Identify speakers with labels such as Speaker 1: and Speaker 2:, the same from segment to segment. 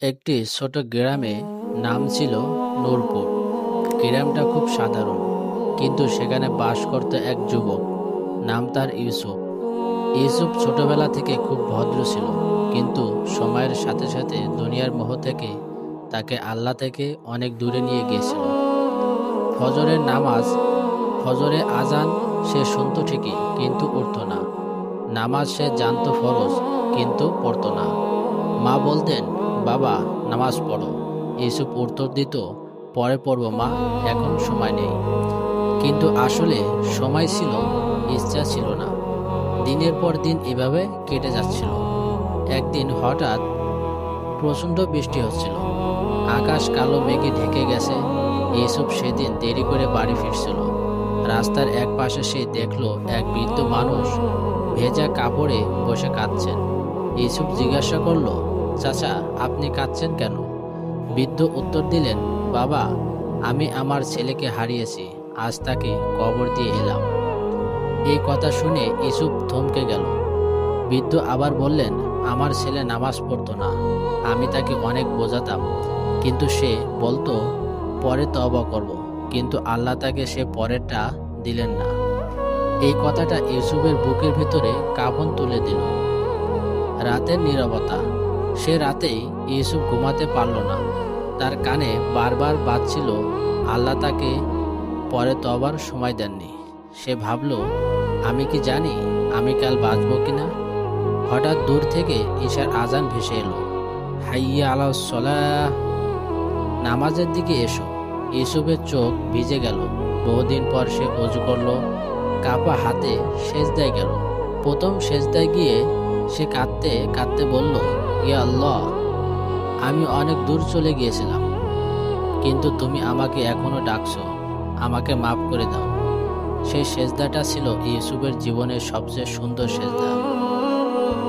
Speaker 1: একটি ছোট গ্রামে নাম ছিল নূরপুর। গ্রামটা খুব সাধারণ, কিন্তু সেখানে বাস করত এক যুবক। নাম তার ইউসুফ। ইউসুফ ছোটবেলা থেকে খুব ভদ্র ছিল, কিন্তু সময়ের সাথে সাথে দুনিয়ার মোহ থেকে তাকে আল্লাহ থেকে অনেক দূরে নিয়ে গিয়েছিল। ফজরের নামাজ, ফজরে আজান সে শুনত ঠিকই, কিন্তু উঠত না। নামাজ সে জানত ফরজ, কিন্তু পড়ত না। মা বলতেন, বাবা নামাজ পড়ো। ইউসুফ উত্তর দিত, পরে পড়ব মা, এখন সময় নেই। কিন্তু আসলে সময় ছিল, ইচ্ছা ছিল না। দিনের পর দিন এভাবে কেটে যাচ্ছিল। একদিন হঠাৎ প্রচণ্ড বৃষ্টি হচ্ছিল। আকাশ কালো মেঘে ঢেকে গেছে। ইউসুফ সেদিন দেরি করে বাড়ি ফিরছিল। রাস্তার এক পাশে সে দেখল এক বৃদ্ধ মানুষ ভেজা কাপড়ে বসে কাঁদছেন। ইউসুফ জিজ্ঞাসা করল, চাচা, আপনি কাঁদছেন কেন? বৃদ্ধ উত্তর দিলেন, বাবা, আমি আমার ছেলেকে হারিয়েছি, আজ তাকে কবর দিয়ে এলাম। এই কথা শুনে ইউসুফ থমকে গেল। বৃদ্ধ আবার বললেন, আমার ছেলে নামাজ পড়তো না, আমি তাকে অনেক বোঝাতাম, কিন্তু সে বলতো পরে তওবা করব, কিন্তু আল্লাহ তাকে সে পরেরটা দিলেন না। এই কথাটা ইউসুফের বুকের ভিতরে কাঁপন তুলে দিল। রাতের নীরবতা। সে রাতেই ইউসুফ ঘুমাতে পারল না। তার কানে বারবার বাজছিল, আল্লাহ তাকে পরে তওবার সময় দেননি। সে ভাবল, আমি কি জানি আমি কাল বাঁচব কিনা? হঠাৎ দূর থেকে ঈশার আজান ভেসে এলো। হাইয়া আলাস সালাহ, নামাজের দিকে এসো। ইউসুফের চোখ ভিজে গেল। বহুদিন পর সে অজু করল, কাপা হাতে সেজদায় গেল। প্রথম সেজদায় গিয়ে সে কাঁদতে কাঁদতে বলল, ইয়া আল্লাহ, আমি অনেক দূর চলে গিয়েছিলাম, কিন্তু তুমি আমাকে এখনো ডাকছো, আমাকে মাফ করে দাও। সেই সেজদাটা ছিল ইউসুফের জীবনের সবচেয়ে সুন্দর সেজদা।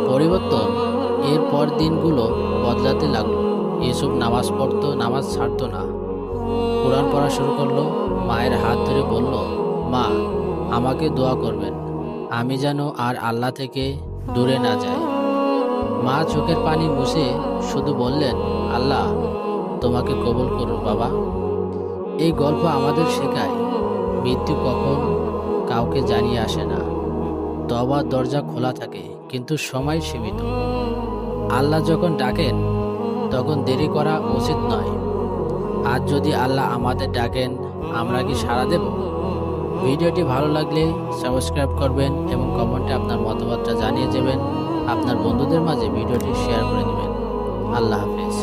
Speaker 1: পরিবর্তন। এরপর দিনগুলো বদলাতে লাগলো। ইউসুফ নামাজ পড়তো, নামাজ ছাড়তো না। কোরআন পড়া শুরু করলো। মায়ের হাত ধরে বলল, মা, আমাকে দোয়া করবেন, আমি যেন আর আল্লাহ থেকে দূরে না যাই। মা চোখের পানি মুছে শুধু বললেন, আল্লাহ তোমাকে কবুল করুন বাবা। এই গল্প আমাদের শেখায়, মৃত্যু কখন কাউকে জানিয়ে আসে না। তওবার দরজা খোলা থাকে, কিন্তু সময় সীমিত। আল্লাহ যখন ডাকেন, তখন দেরি করা উচিত নয়। আজ যদি আল্লাহ আমাদের ডাকেন, আমরা কি সাড়া দেব? ভিডিওটি ভালো লাগলে সাবস্ক্রাইব করবেন এবং কমেন্টে আপনার মতামতটা জানিয়ে যাবেন। আপনার বন্ধুদের মাঝে ভিডিওটি শেয়ার করে দিবেন। আল্লাহ হাফেজ।